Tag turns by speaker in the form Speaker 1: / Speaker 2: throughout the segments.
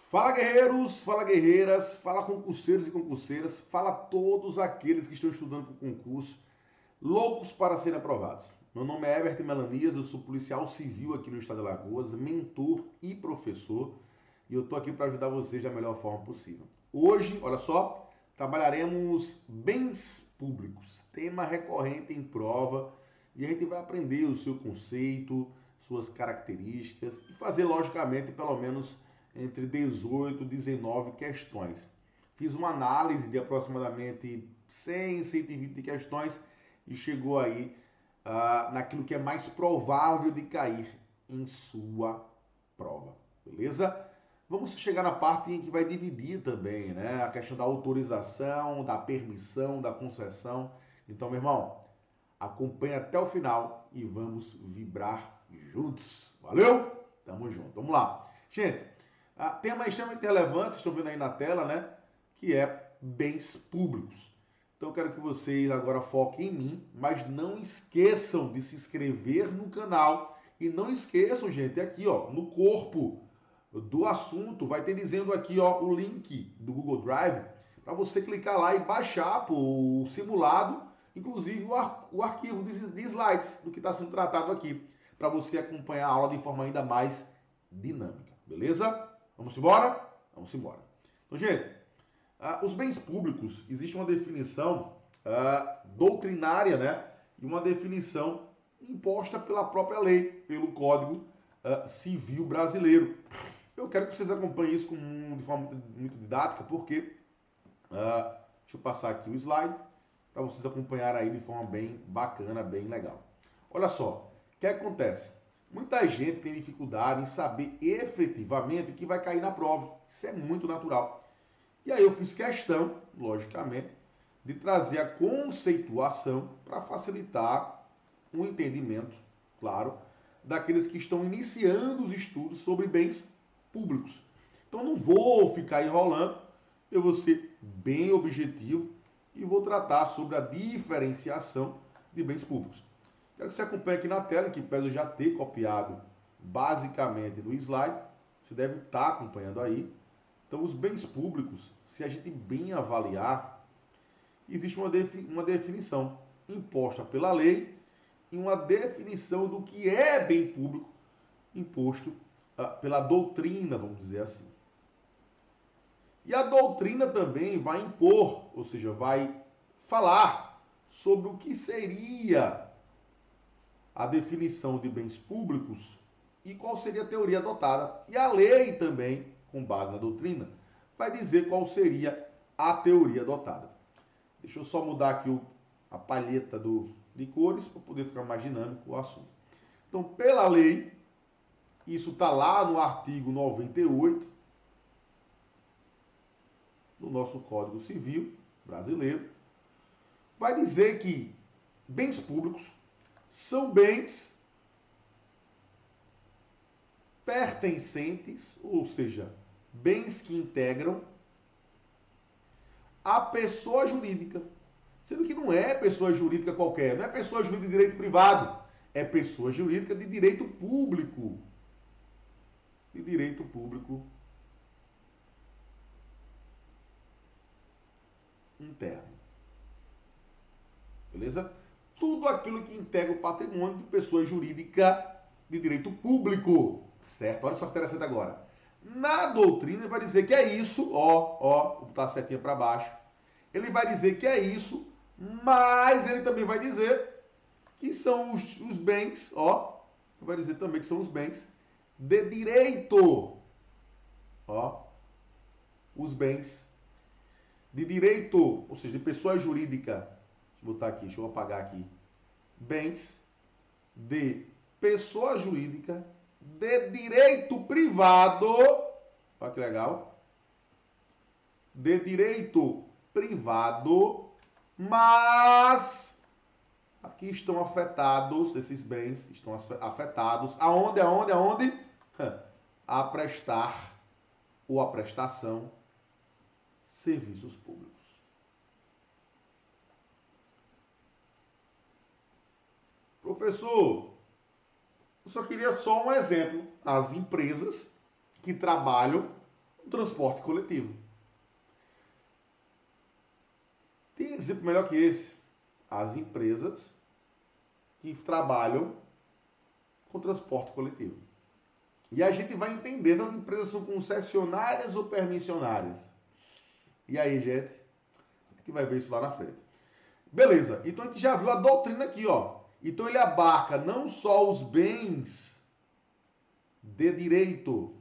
Speaker 1: Fala guerreiros, fala guerreiras, fala concurseiros e concurseiras, fala todos aqueles que estão estudando para o concurso, loucos para serem aprovados. Meu nome é Herbert Melanias, eu sou policial civil aqui no estado de Alagoas, mentor e professor, e eu estou aqui para ajudar vocês da melhor forma possível. Hoje, olha só, trabalharemos bens públicos, tema recorrente em prova, e a gente vai aprender o seu conceito, suas características e fazer, logicamente, pelo menos entre 18 e 19 questões. Fiz uma análise de aproximadamente 100, 120 questões e chegou aí naquilo que é mais provável de cair em sua prova, beleza? Vamos chegar na parte em que vai dividir também, né? A questão da autorização, da permissão, da concessão. Então, meu irmão, acompanhe até o final e vamos vibrar juntos. Valeu? Tamo junto. Vamos lá. Gente, tema extremamente relevante, vocês estão vendo aí na tela, né? Que é bens públicos. Então eu quero que vocês agora foquem em mim, mas não esqueçam de se inscrever no canal. E não esqueçam, gente, aqui ó, no corpo do assunto, vai ter dizendo aqui ó, o link do Google Drive, para você clicar lá e baixar o simulado, inclusive o arquivo de slides do que está sendo tratado aqui, para você acompanhar a aula de forma ainda mais dinâmica, beleza? Vamos embora? Vamos embora. Então, gente, os bens públicos, existe uma definição doutrinária, né? E uma definição imposta pela própria lei, pelo Código Civil Brasileiro. Eu quero que vocês acompanhem isso de forma muito didática, porque, deixa eu passar aqui o slide, para vocês acompanharem aí de forma bem bacana, bem legal. Olha só, o que acontece? Muita gente tem dificuldade em saber efetivamente o que vai cair na prova. Isso é muito natural. E aí eu fiz questão, logicamente, de trazer a conceituação para facilitar o entendimento, claro, daqueles que estão iniciando os estudos sobre bens públicos. Então não vou ficar enrolando, eu vou ser bem objetivo e vou tratar sobre a diferenciação de bens públicos. Quero que você acompanhe aqui na tela, que pese eu já ter copiado basicamente no slide, você deve estar acompanhando aí. Então, os bens públicos, se a gente bem avaliar, existe uma definição imposta pela lei e uma definição do que é bem público imposto pela doutrina, vamos dizer assim. E a doutrina também vai impor, ou seja, vai falar sobre o que seria a definição de bens públicos e qual seria a teoria adotada. E a lei também, com base na doutrina, vai dizer qual seria a teoria adotada. Deixa eu só mudar aqui a palheta de cores para poder ficar mais dinâmico o assunto. Então, pela lei, isso está lá no artigo 98 do nosso Código Civil Brasileiro, vai dizer que bens públicos são bens pertencentes, ou seja, bens que integram a pessoa jurídica. Sendo que não é pessoa jurídica qualquer, não é pessoa jurídica de direito privado, é pessoa jurídica de direito público. De direito público interno. Beleza? Tudo aquilo que integra o patrimônio de pessoa jurídica de direito público. Certo? Olha só que interessante agora. Na doutrina ele vai dizer que é isso, vou botar a setinha para baixo. Ele vai dizer que é isso, mas ele também vai dizer que são os bens, vai dizer também que são os bens de direito. Os bens de direito, ou seja, de pessoa jurídica. Deixa eu botar aqui, deixa eu apagar aqui. Bens de pessoa jurídica de direito privado. Olha que legal. De direito privado, mas aqui estão afetados, esses bens estão afetados. Aonde? A prestar ou a prestação serviços públicos. Professor, eu só queria só um exemplo. As empresas que trabalham o transporte coletivo. Tem exemplo melhor que esse. As empresas que trabalham com transporte coletivo. E a gente vai entender se as empresas são concessionárias ou permissionárias. E aí, gente, a gente vai ver isso lá na frente. Beleza, então a gente já viu a doutrina aqui, ó. Então ele abarca não só os bens de direito,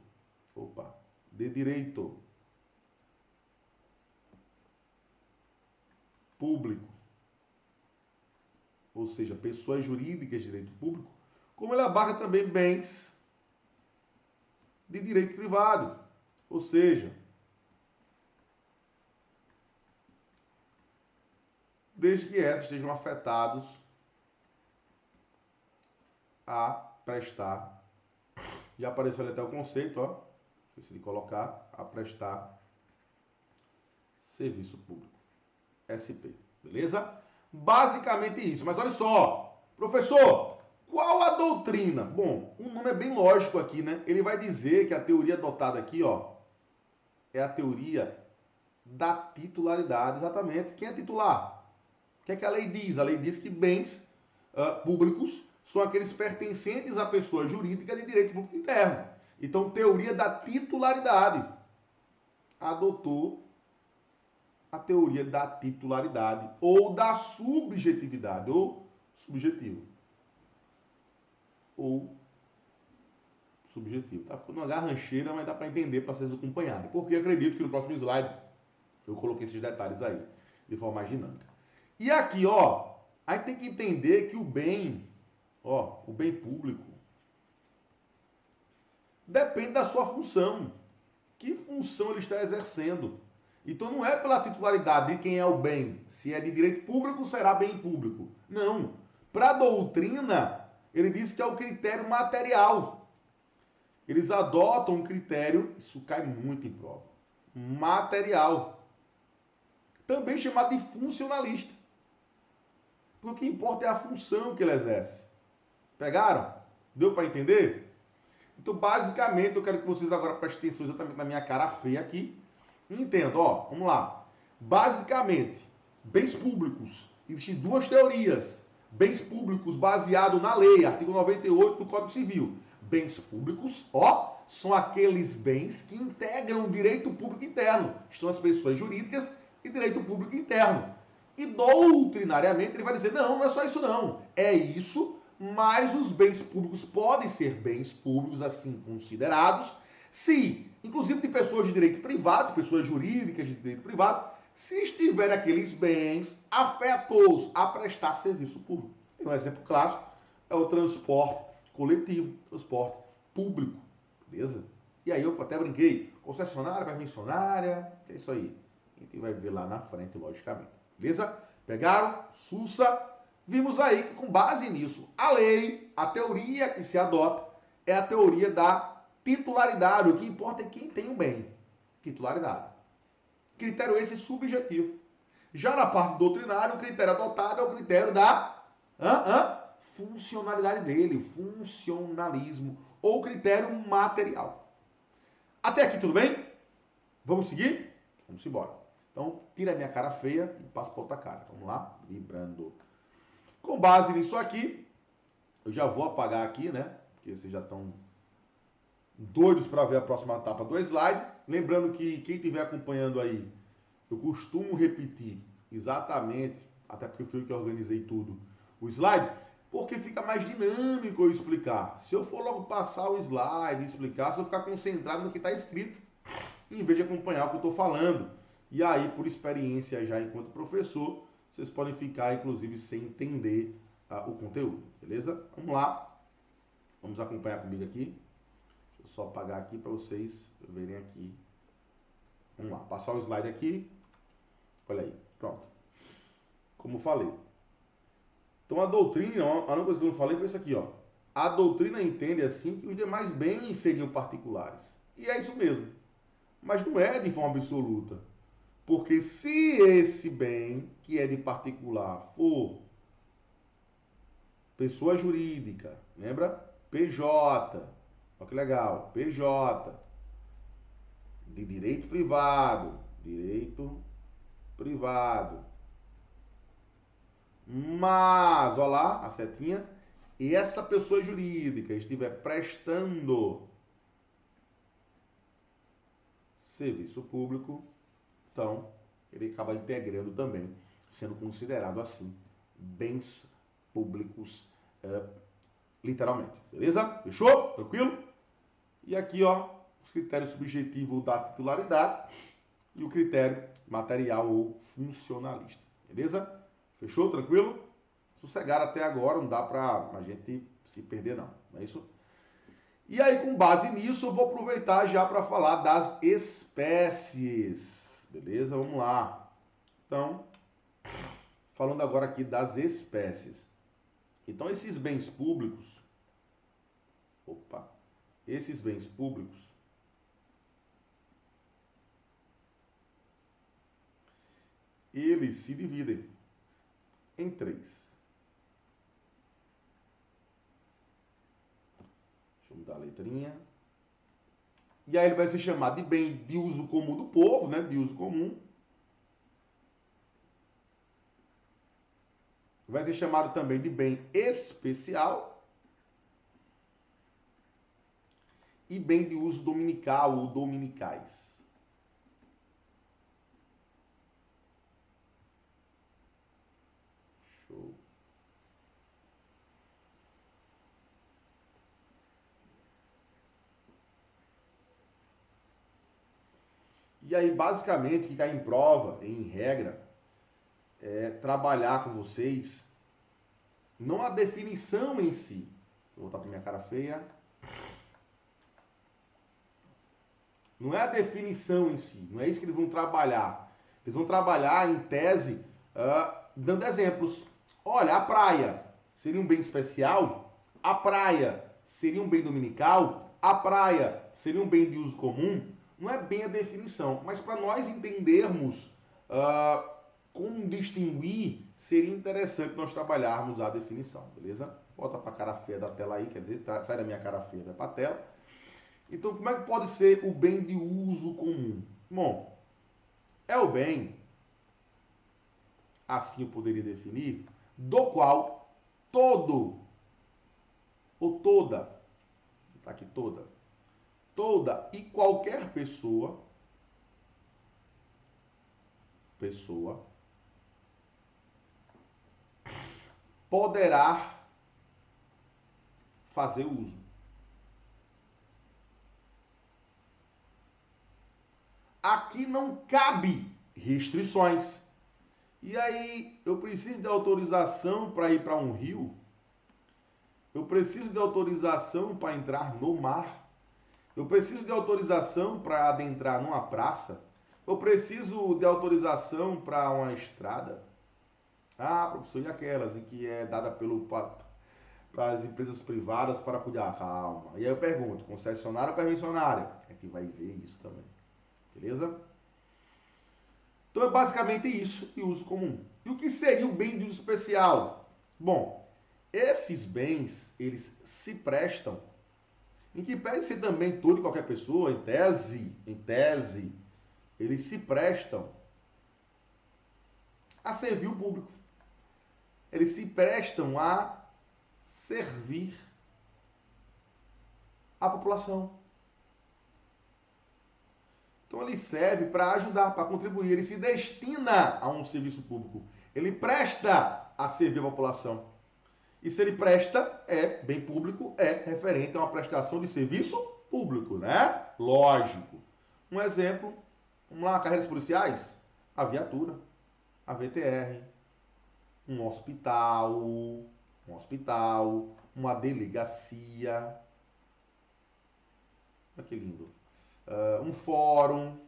Speaker 1: público, ou seja, pessoas jurídicas de direito público, como ele abarca também bens de direito privado, ou seja, desde que esses estejam afetados a prestar. Já apareceu ali até o conceito, ó, esqueci de colocar, a prestar serviço público, SP, beleza? Basicamente isso, mas olha só, professor, qual a doutrina? Bom, o nome é bem lógico aqui, né? Ele vai dizer que a teoria adotada aqui, ó, é a teoria da titularidade, exatamente. Quem é titular? O que é que a lei diz? A lei diz que bens públicos são aqueles pertencentes à pessoa jurídica de direito público interno. Então, teoria da titularidade. Adotou a teoria da titularidade ou da subjetividade, ou subjetivo. Ou subjetivo. Tá ficando uma garrancheira, mas dá para entender para vocês acompanharem. Porque acredito que no próximo slide eu coloquei esses detalhes aí, de forma mais dinâmica. E aqui, ó, aí tem que entender que o bem, ó, o bem público, depende da sua função. Que função ele está exercendo? Então não é pela titularidade de quem é o bem. Se é de direito público, será bem público. Não. Para a doutrina, ele diz que é o critério material. Eles adotam um critério, isso cai muito em prova, material. Também chamado de funcionalista. Porque o que importa é a função que ele exerce. Pegaram? Deu para entender? Então, basicamente, eu quero que vocês agora prestem atenção exatamente na minha cara feia aqui. Entendo, ó, vamos lá. Basicamente, bens públicos. Existem duas teorias. Bens públicos baseado na lei, artigo 98 do Código Civil. Bens públicos, ó, são aqueles bens que integram o direito público interno. Estão as pessoas jurídicas e direito público interno. E doutrinariamente ele vai dizer, não, não é só isso não. É isso, mas os bens públicos podem ser bens públicos assim considerados, se, inclusive de pessoas de direito privado, pessoas jurídicas de direito privado, se estiver aqueles bens afetos a prestar serviço público. Um exemplo clássico é o transporte coletivo, transporte público, beleza? E aí eu até brinquei, concessionária, permissionária, que é isso aí. A gente vai ver lá na frente, logicamente. Beleza? Pegaram? Sussa. Vimos aí que com base nisso, a lei, a teoria que se adota é a teoria da titularidade. O que importa é quem tem o bem. Titularidade. Critério esse subjetivo. Já na parte doutrinária, o critério adotado é o critério da funcionalidade dele, funcionalismo, ou critério material. Até aqui tudo bem? Vamos seguir? Vamos embora. Então, tira a minha cara feia e passa para outra cara. Vamos lá? Vibrando. Com base nisso aqui, eu já vou apagar aqui, né? Porque vocês já estão doidos para ver a próxima etapa do slide. Lembrando que quem estiver acompanhando aí, eu costumo repetir exatamente, até porque fui eu que organizei tudo, o slide, porque fica mais dinâmico eu explicar. Se eu for logo passar o slide e explicar, se eu ficar concentrado no que está escrito, em vez de acompanhar o que eu estou falando. E aí, por experiência já enquanto professor, vocês podem ficar, inclusive, sem entender o conteúdo, beleza? Vamos lá. Vamos acompanhar comigo aqui. Deixa eu só apagar aqui para vocês verem aqui. Vamos lá, passar o slide aqui. Olha aí, pronto. Como falei. Então, a doutrina, a única coisa que eu não falei foi isso aqui, ó. A doutrina entende assim que os demais bens seriam particulares. E é isso mesmo. Mas não é de forma absoluta. Porque se esse bem, que é de particular, for pessoa jurídica, lembra? PJ, olha que legal, PJ, de direito privado. Direito privado. Mas, olha lá, a setinha. E essa pessoa jurídica estiver prestando serviço público, então ele acaba integrando também, sendo considerado assim, bens públicos, literalmente. Beleza? Fechou? Tranquilo? E aqui, ó, os critérios subjetivos da titularidade e o critério material ou funcionalista. Beleza? Fechou? Tranquilo? Sossegado até agora, não dá pra a gente se perder não. Não é isso? E aí, com base nisso, eu vou aproveitar já para falar das espécies. Beleza? Vamos lá. Então, falando agora aqui das espécies. Então, esses bens públicos, esses bens públicos, eles se dividem em três. Deixa eu mudar a letrinha. E aí ele vai ser chamado de bem de uso comum do povo, né? De uso comum. Vai ser chamado também de bem especial e bem de uso dominical ou dominicais. Show. E aí, basicamente, o que cai em prova, em regra, é trabalhar com vocês, não a definição em si. Deixa eu voltar para minha cara feia. Não é a definição em si, não é isso que eles vão trabalhar. Eles vão trabalhar, em tese, dando exemplos. Olha, a praia seria um bem especial, a praia seria um bem dominical, a praia seria um bem de uso comum. Não é bem a definição, mas para nós entendermos como distinguir, seria interessante nós trabalharmos a definição, beleza? Volta para a cara feia da tela aí, quer dizer, sai da minha cara feia, vai para a tela. Então, como é que pode ser o bem de uso comum? Bom, é o bem, assim eu poderia definir, do qual todo ou toda, tá aqui toda e qualquer pessoa poderá fazer uso. Aqui não cabe restrições. E aí, eu preciso de autorização para ir para um rio? Eu preciso de autorização para entrar no mar? Eu preciso de autorização para adentrar numa praça? Eu preciso de autorização para uma estrada? Ah, professor, e aquelas em que é dada para as empresas privadas para cuidar? Calma. E aí eu pergunto, concessionária ou permissionária? É que vai ver isso também. Beleza? Então é basicamente isso e uso comum. E o que seria o bem de uso especial? Bom, esses bens, eles se prestam, em que pese ser também todo e qualquer pessoa, em tese, eles se prestam a servir o público. Eles se prestam a servir a população. Então ele serve para ajudar, para contribuir. Ele se destina a um serviço público. Ele presta a servir a população. E se ele presta, é bem público, é referente a uma prestação de serviço público, né? Lógico. Um exemplo, vamos lá, carreiras policiais, a viatura, a VTR, um hospital, uma delegacia. Olha que lindo. Um fórum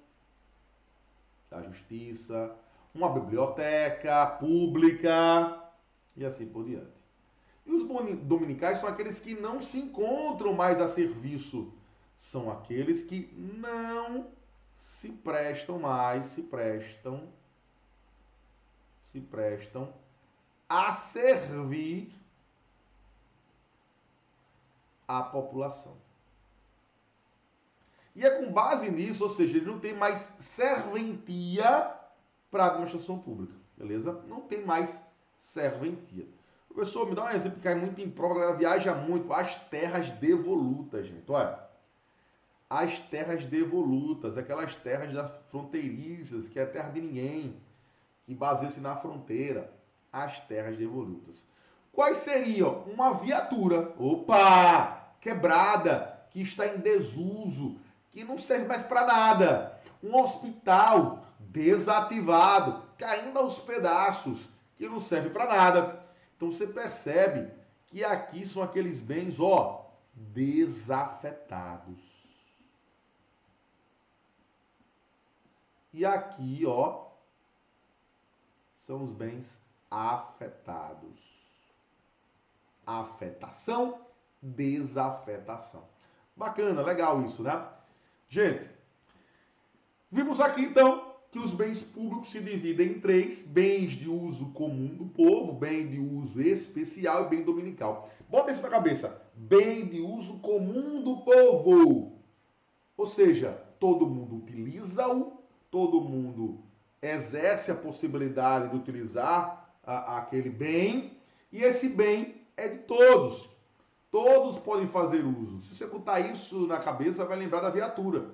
Speaker 1: da justiça, uma biblioteca pública e assim por diante. E os dominicais são aqueles que não se encontram mais a serviço, são aqueles que não se prestam mais, se prestam a servir a população. E é com base nisso, ou seja, ele não tem mais serventia para a administração pública, beleza? Não tem mais serventia. Professor, me dá um exemplo que cai muito em prova, a galera viaja muito. As terras devolutas, gente, olha. As terras devolutas, aquelas terras das fronteiriças, que é terra de ninguém, que baseia-se na fronteira. As terras devolutas. Quais seriam? Uma viatura, opa, quebrada, que está em desuso, que não serve mais para nada. Um hospital desativado, caindo aos pedaços, que não serve para nada. Então você percebe que aqui são aqueles bens, ó, desafetados. E aqui, ó, são os bens afetados. Afetação, desafetação. Bacana, legal isso, né? Gente, vimos aqui então que os bens públicos se dividem em três: bens de uso comum do povo, bem de uso especial e bem dominical. Bota isso na cabeça. Bem de uso comum do povo. Ou seja, todo mundo utiliza-o, todo mundo exerce a possibilidade de utilizar aquele bem, e esse bem é de todos. Todos podem fazer uso. Se você botar isso na cabeça, vai lembrar da viatura.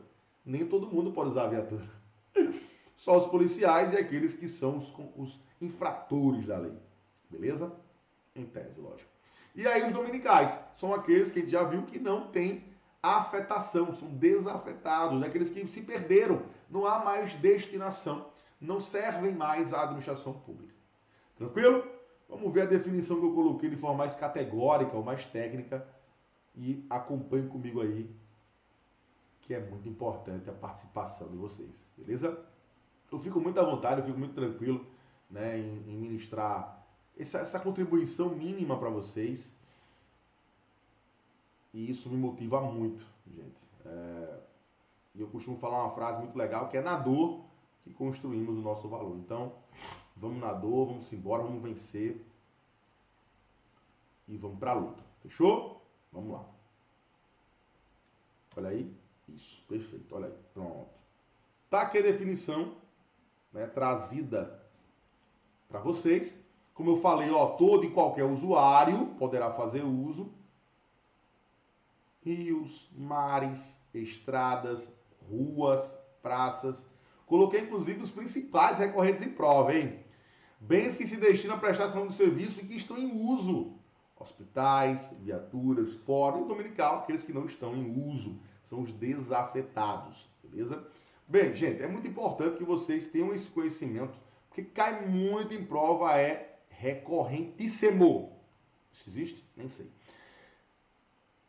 Speaker 1: Nem todo mundo pode usar a viatura. Só os policiais e aqueles que são os infratores da lei. Beleza? Em tese, lógico. E aí os dominicais são aqueles que a gente já viu que não tem afetação, são desafetados, aqueles que se perderam, não há mais destinação, não servem mais à administração pública. Tranquilo? Vamos ver a definição que eu coloquei de forma mais categórica ou mais técnica e acompanhe comigo aí, que é muito importante a participação de vocês, beleza? Eu fico muito à vontade, eu fico muito tranquilo, né, em ministrar essa contribuição mínima para vocês. E isso me motiva muito, gente. E eu costumo falar uma frase muito legal, que é na dor que construímos o nosso valor. Então, vamos na dor, vamos embora, vamos vencer. E vamos para a luta. Fechou? Vamos lá. Olha aí. Isso, perfeito. Olha aí. Pronto. Tá aqui a definição, né, trazida para vocês. Como eu falei, ó, todo e qualquer usuário poderá fazer uso. Rios, mares, estradas, ruas, praças. Coloquei, inclusive, os principais recorrentes em prova, hein? Bens que se destinam à prestação de serviço e que estão em uso. Hospitais, viaturas, fórum e dominical, aqueles que não estão em uso. São os desafetados, beleza? Bem, gente, é muito importante que vocês tenham esse conhecimento, porque cai muito em prova, é recorrentíssimo. Isso existe? Nem sei.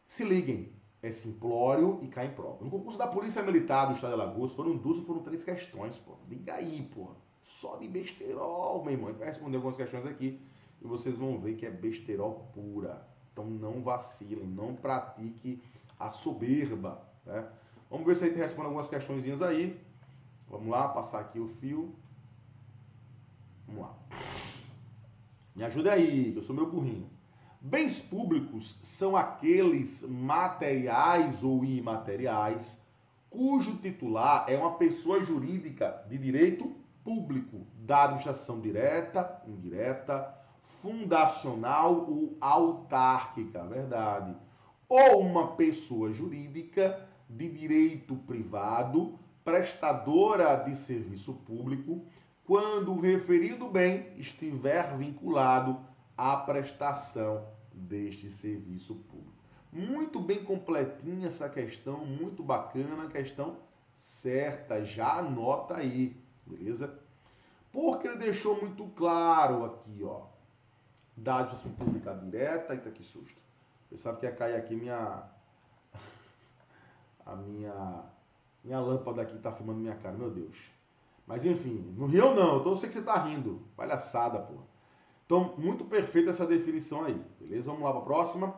Speaker 1: Se liguem, é simplório e cai em prova. No concurso da Polícia Militar do Estado de Alagoas foram 2 ou foram 3 questões, pô. Liga aí, pô. Só de besterol, meu irmão. A gente vai responder algumas questões aqui e vocês vão ver que é besterol pura. Então não vacilem, não pratique a soberba, né? Vamos ver se a gente responde algumas questõezinhas aí. Vamos lá, passar aqui o fio. Vamos lá. Me ajuda aí, que eu sou meu burrinho. Bens públicos são aqueles materiais ou imateriais cujo titular é uma pessoa jurídica de direito público, da administração direta, indireta, fundacional ou autárquica, verdade, ou uma pessoa jurídica de direito privado, prestadora de serviço público, quando o referido bem estiver vinculado à prestação deste serviço público. Muito bem completinha essa questão, muito bacana, questão certa, já anota aí, beleza? Porque ele deixou muito claro aqui, ó, da administração pública direta. Eita, que susto. Pensava que ia cair aqui a minha lâmpada aqui tá filmando minha cara, meu Deus. Mas enfim, não riu não, eu sei que você tá rindo, palhaçada, pô. Então, muito perfeita essa definição aí, beleza? Vamos lá para a próxima.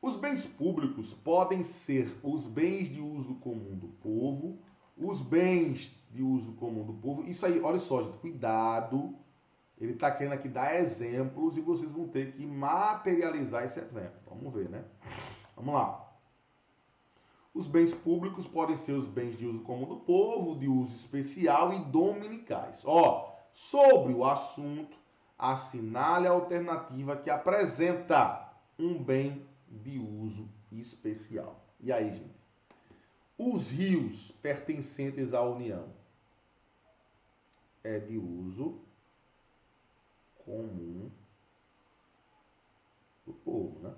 Speaker 1: Os bens públicos podem ser os bens de uso comum do povo, os bens de uso comum do povo. Isso aí, olha só, gente, cuidado. Ele está querendo aqui dar exemplos e vocês vão ter que materializar esse exemplo. Vamos ver, né? Vamos lá. Os bens públicos podem ser os bens de uso comum do povo, de uso especial e dominicais. Sobre o assunto, assinale a alternativa que apresenta um bem de uso especial. E aí, gente? Os rios pertencentes à União é de uso comum do povo, né?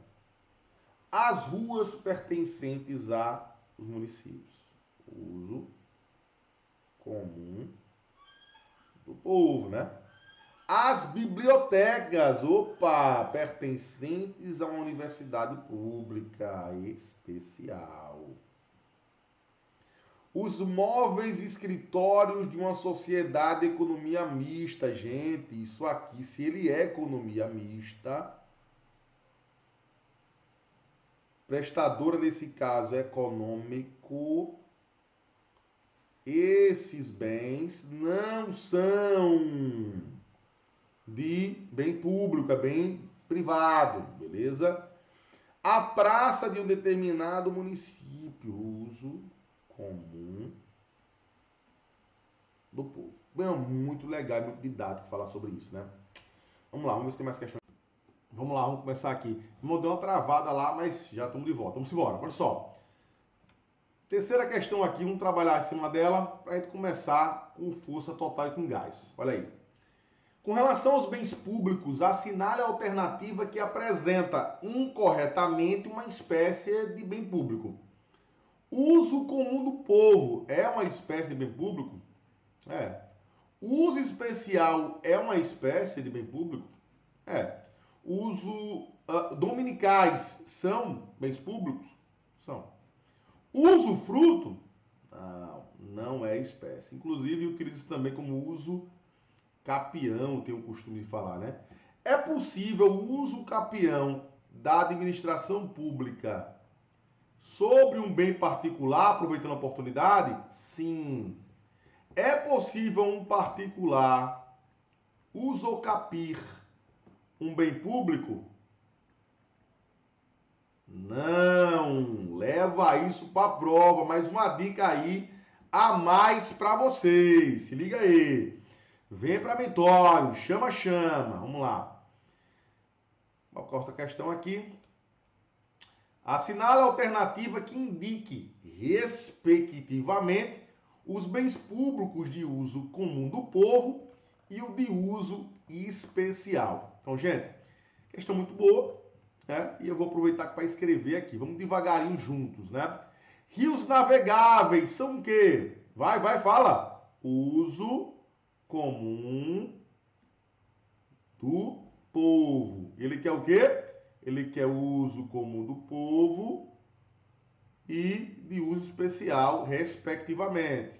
Speaker 1: As ruas pertencentes aos municípios, uso comum do povo, né? As bibliotecas, pertencentes a uma universidade pública especial. Os móveis escritórios de uma sociedade de economia mista, gente, isso aqui, se ele é economia mista, prestadora nesse caso econômico, esses bens não são de bem público, é bem privado, beleza? A praça de um determinado município, uso comum do povo. Bem, é muito legal, muito didático falar sobre isso, né? Vamos lá, vamos ver se tem mais questões. Vamos lá, vamos começar aqui. Vamos dar uma travada lá, mas já estamos de volta. Vamos embora, olha só. Terceira questão aqui, vamos trabalhar em cima dela para a gente começar com força total e com gás. Olha aí. Com relação aos bens públicos, assinale a alternativa que apresenta incorretamente uma espécie de bem público. Uso comum do povo é uma espécie de bem público? É. Uso especial é uma espécie de bem público? É. Uso dominicais são bens públicos? São. Usufruto? Não é espécie. Inclusive, utiliza também como uso capião, tem o costume de falar, né? É possível o uso capião da administração pública sobre um bem particular, aproveitando a oportunidade? Sim. É possível um particular usocapir um bem público? Não. Leva isso para a prova. Mais uma dica aí a mais para vocês. Se liga aí. Vem para mentório. Chama. Vamos lá. Uma corta questão aqui. Assinale a alternativa que indique, respectivamente, os bens públicos de uso comum do povo e o de uso especial. Então, gente, questão muito boa, né? E eu vou aproveitar para escrever aqui. Vamos devagarinho juntos, né? Rios navegáveis são o quê? Vai, fala. Uso comum do povo. Ele quer o quê? Ele quer o uso comum do povo e de uso especial, respectivamente.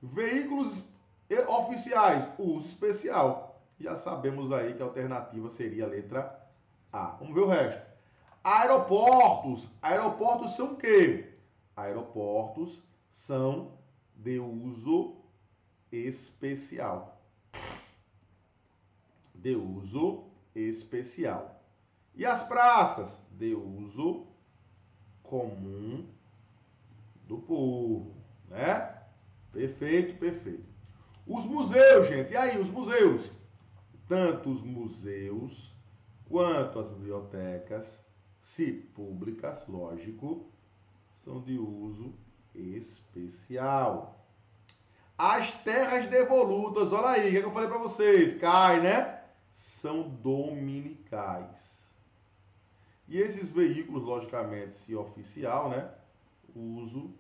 Speaker 1: Veículos oficiais, uso especial. Já sabemos aí que a alternativa seria a letra A. Vamos ver o resto. Aeroportos. Aeroportos são o quê? Aeroportos são de uso especial. De uso especial. E as praças? De uso comum do povo, né? Perfeito. Os museus, gente. E aí, os museus? Tanto os museus quanto as bibliotecas, se públicas, lógico, são de uso especial. As terras devolutas, olha aí, o que eu falei para vocês? Cai, né? São dominicais. E esses veículos, logicamente, se oficial, né? Uso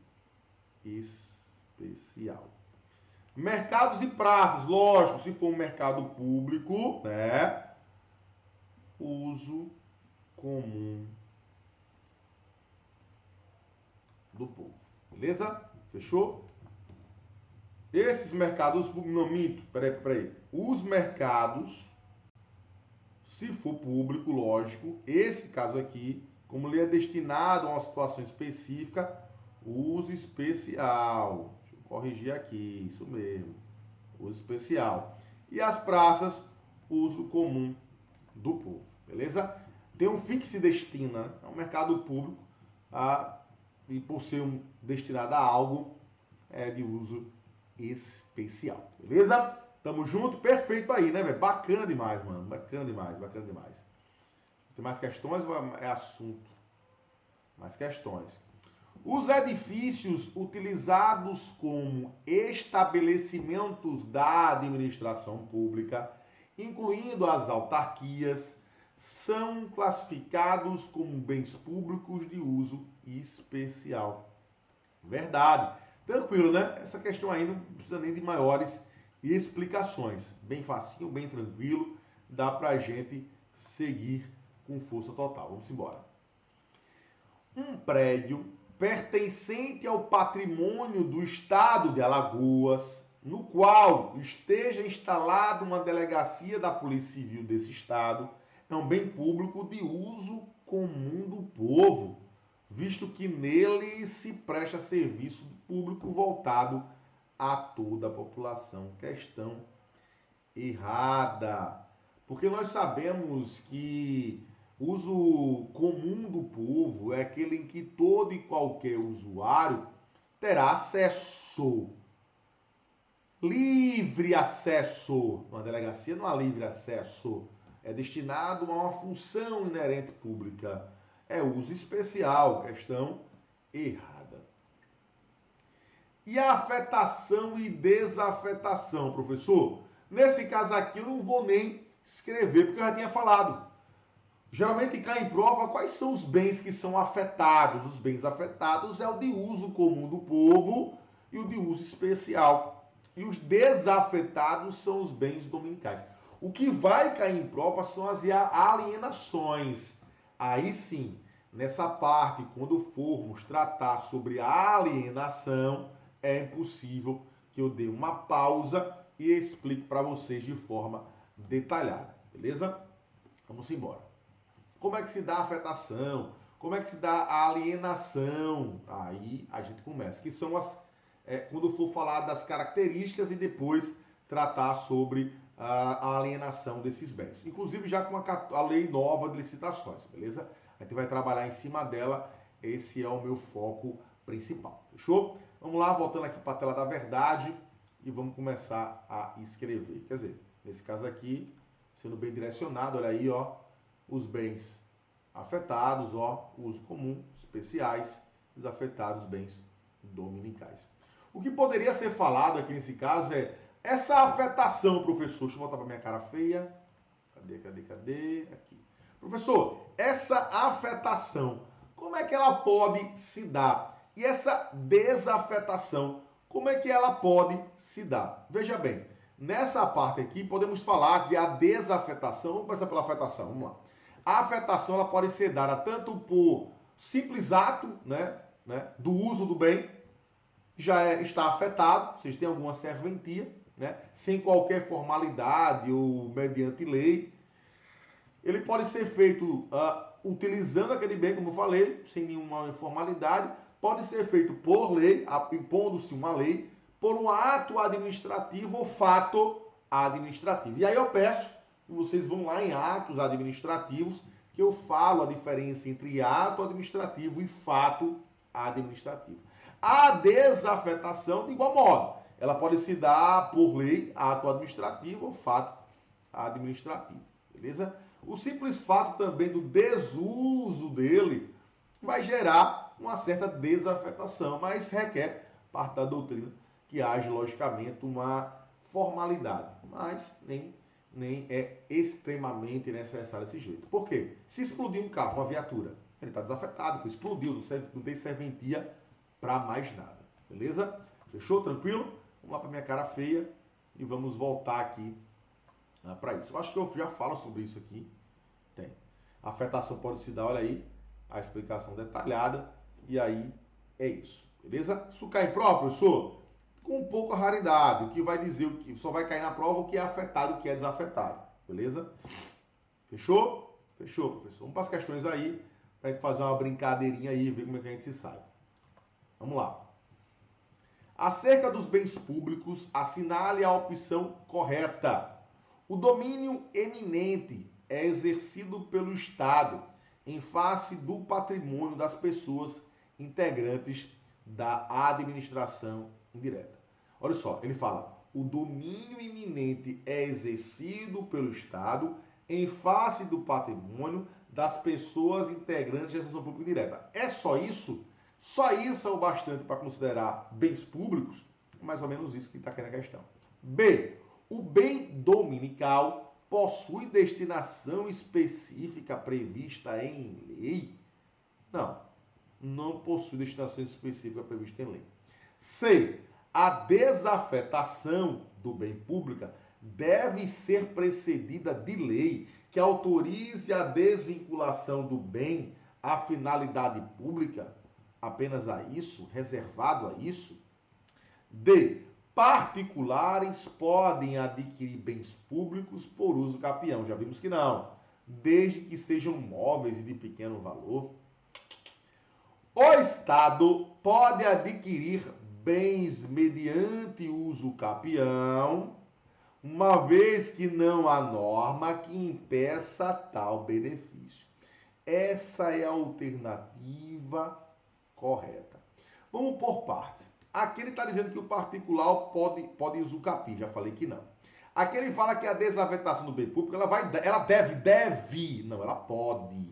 Speaker 1: especial. Mercados e praças, lógico, se for um mercado público, né? Uso comum do povo. Beleza? Fechou? Esses mercados públicos, não minto, peraí. Os mercados, se for público, lógico, esse caso aqui, como ele é destinado a uma situação específica, uso especial. Deixa eu corrigir aqui, isso mesmo. Uso especial. E as praças, uso comum do povo, beleza? Tem um fim que se destina, é um mercado público, e por ser destinado a algo de uso especial, beleza? Tamo junto, perfeito aí, né, velho? Bacana demais, mano, bacana demais, bacana demais. Tem mais questões ou é assunto? Mais questões. Os edifícios utilizados como estabelecimentos da administração pública, incluindo as autarquias, são classificados como bens públicos de uso especial. Verdade. Tranquilo, né? Essa questão aí não precisa nem de maiores explicações. Bem facinho, bem tranquilo. Dá pra gente seguir com força total. Vamos embora. Um prédio pertencente ao patrimônio do Estado de Alagoas, no qual esteja instalada uma delegacia da Polícia Civil desse Estado, é um bem público de uso comum do povo, visto que nele se presta serviço público voltado a toda a população. Questão errada. Porque nós sabemos que uso comum do povo é aquele em que todo e qualquer usuário terá acesso. Livre acesso. Uma delegacia não há livre acesso. É destinado a uma função inerente pública. É uso especial. Questão errada. E a afetação e desafetação, professor? Nesse caso aqui eu não vou nem escrever, porque eu já tinha falado. Geralmente cai em prova quais são os bens que são afetados. Os bens afetados é o de uso comum do povo e o de uso especial. E os desafetados são os bens dominicais. O que vai cair em prova são as alienações. Aí sim, nessa parte, quando formos tratar sobre a alienação, é impossível que eu dê uma pausa e explique para vocês de forma detalhada. Beleza? Vamos embora. Como é que se dá a afetação? Como é que se dá a alienação? Aí a gente começa, que são as quando for falar das características e depois tratar sobre a alienação desses bens. Inclusive já com a lei nova de licitações, beleza? A gente vai trabalhar em cima dela, esse é o meu foco principal, fechou? Vamos lá, voltando aqui para a tela da verdade e vamos começar a escrever. Quer dizer, nesse caso aqui, sendo bem direcionado, olha aí, ó, os bens afetados, ó, uso comum, especiais, desafetados, bens dominicais. O que poderia ser falado aqui nesse caso é essa afetação, professor. Deixa eu voltar para minha cara feia. Cadê? Aqui. Professor, essa afetação, como é que ela pode se dar? E essa desafetação, como é que ela pode se dar? Veja bem, nessa parte aqui podemos falar que a desafetação, vamos começar pela afetação, vamos lá. A afetação ela pode ser dada tanto por simples ato, né, do uso do bem, já está afetado, vocês têm alguma serventia, né, sem qualquer formalidade ou mediante lei. Ele pode ser feito utilizando aquele bem, como eu falei, sem nenhuma formalidade. Pode ser feito por lei, impondo-se uma lei, por um ato administrativo ou fato administrativo. E aí eu peço que vocês vão lá em atos administrativos, que eu falo a diferença entre ato administrativo e fato administrativo. A desafetação, de igual modo, ela pode se dar por lei, ato administrativo ou fato administrativo, beleza? O simples fato também do desuso dele vai gerar uma certa desafetação, mas requer, parte da doutrina, que haja, logicamente, uma formalidade, mas nem é extremamente necessário desse jeito. Por quê? Se explodir um carro, uma viatura, ele está desafetado, porque explodiu, não tem serventia para mais nada, beleza? Fechou? Tranquilo? Vamos lá para minha cara feia e vamos voltar aqui para isso. Eu acho que eu já falo sobre isso aqui. Tem. A afetação pode se dar, olha aí, a explicação detalhada, e aí é isso, beleza? Isso cai em prova, professor? Com pouca raridade, o que vai dizer o que só vai cair na prova o que é afetado e o que é desafetado, beleza? Fechou? Fechou, professor. Vamos para as questões aí, para a gente fazer uma brincadeirinha aí e ver como é que a gente se sai. Vamos lá. Acerca dos bens públicos, assinale a opção correta. O domínio eminente é exercido pelo Estado em face do patrimônio das pessoas integrantes da administração indireta. Olha só, ele fala, o domínio iminente é exercido pelo Estado em face do patrimônio das pessoas integrantes da administração pública indireta. É só isso? Só isso é o bastante para considerar bens públicos? É mais ou menos isso que está aqui na questão. B. O bem dominical possui destinação específica prevista em lei? Não, não possui destinação específica prevista em lei. C. A desafetação do bem público deve ser precedida de lei que autorize a desvinculação do bem à finalidade pública, apenas a isso, reservado a isso. D. Particulares podem adquirir bens públicos por uso capião. Já vimos que não, desde que sejam móveis e de pequeno valor. O Estado pode adquirir bens mediante uso capião, uma vez que não há norma que impeça tal benefício. Essa é a alternativa correta. Vamos por partes. Aqui ele está dizendo que o particular pode usucapiar, já falei que não. Aqui ele fala que a desafetação do bem público, ela deve, não, ela pode,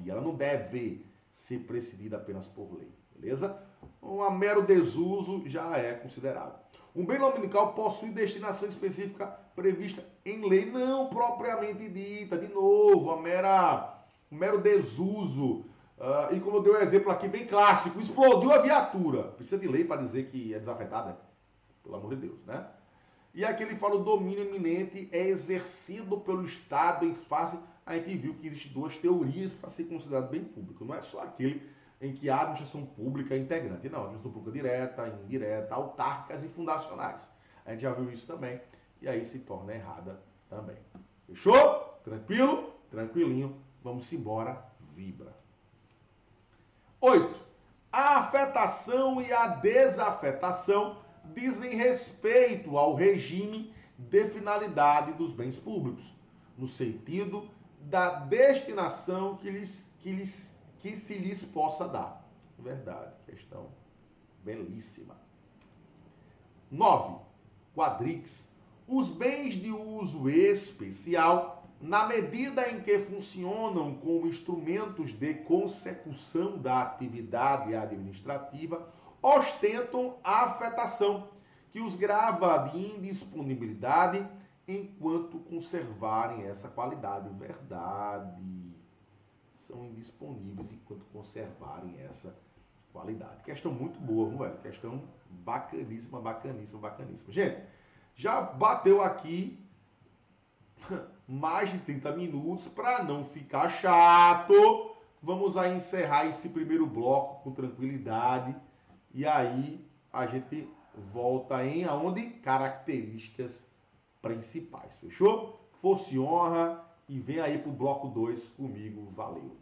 Speaker 1: ela não deve ser precedida apenas por lei, beleza? Um mero desuso já é considerado. Um bem dominical possui destinação específica prevista em lei, não propriamente dita. De novo, um mero desuso. E como eu dei um exemplo aqui bem clássico, explodiu a viatura. Precisa de lei para dizer que é desafetada? Pelo amor de Deus, né? E aqui ele fala o domínio iminente é exercido pelo Estado em face... A gente viu que existem duas teorias para ser considerado bem público. Não é só aquele em que a administração pública é integrante. Não, a administração pública direta, indireta, autárquicas e fundacionais. A gente já viu isso também. E aí se torna errada também. Fechou? Tranquilo? Tranquilinho. Vamos embora. Vibra. 8. A afetação e a desafetação dizem respeito ao regime de finalidade dos bens públicos, no sentido da destinação que se lhes possa dar. Verdade, questão belíssima. 9. Quadrix. Os bens de uso especial, na medida em que funcionam como instrumentos de consecução da atividade administrativa, ostentam a afetação, que os grava de indisponibilidade enquanto conservarem essa qualidade. Verdade. São indisponíveis enquanto conservarem essa qualidade. Questão muito boa, viu, velho? Questão bacaníssima, bacaníssima, bacaníssima. Gente, já bateu aqui mais de 30 minutos. Para não ficar chato, vamos aí encerrar esse primeiro bloco com tranquilidade. E aí a gente volta em aonde? Características principais. Fechou? Fosse honra e vem aí pro bloco 2 comigo. Valeu!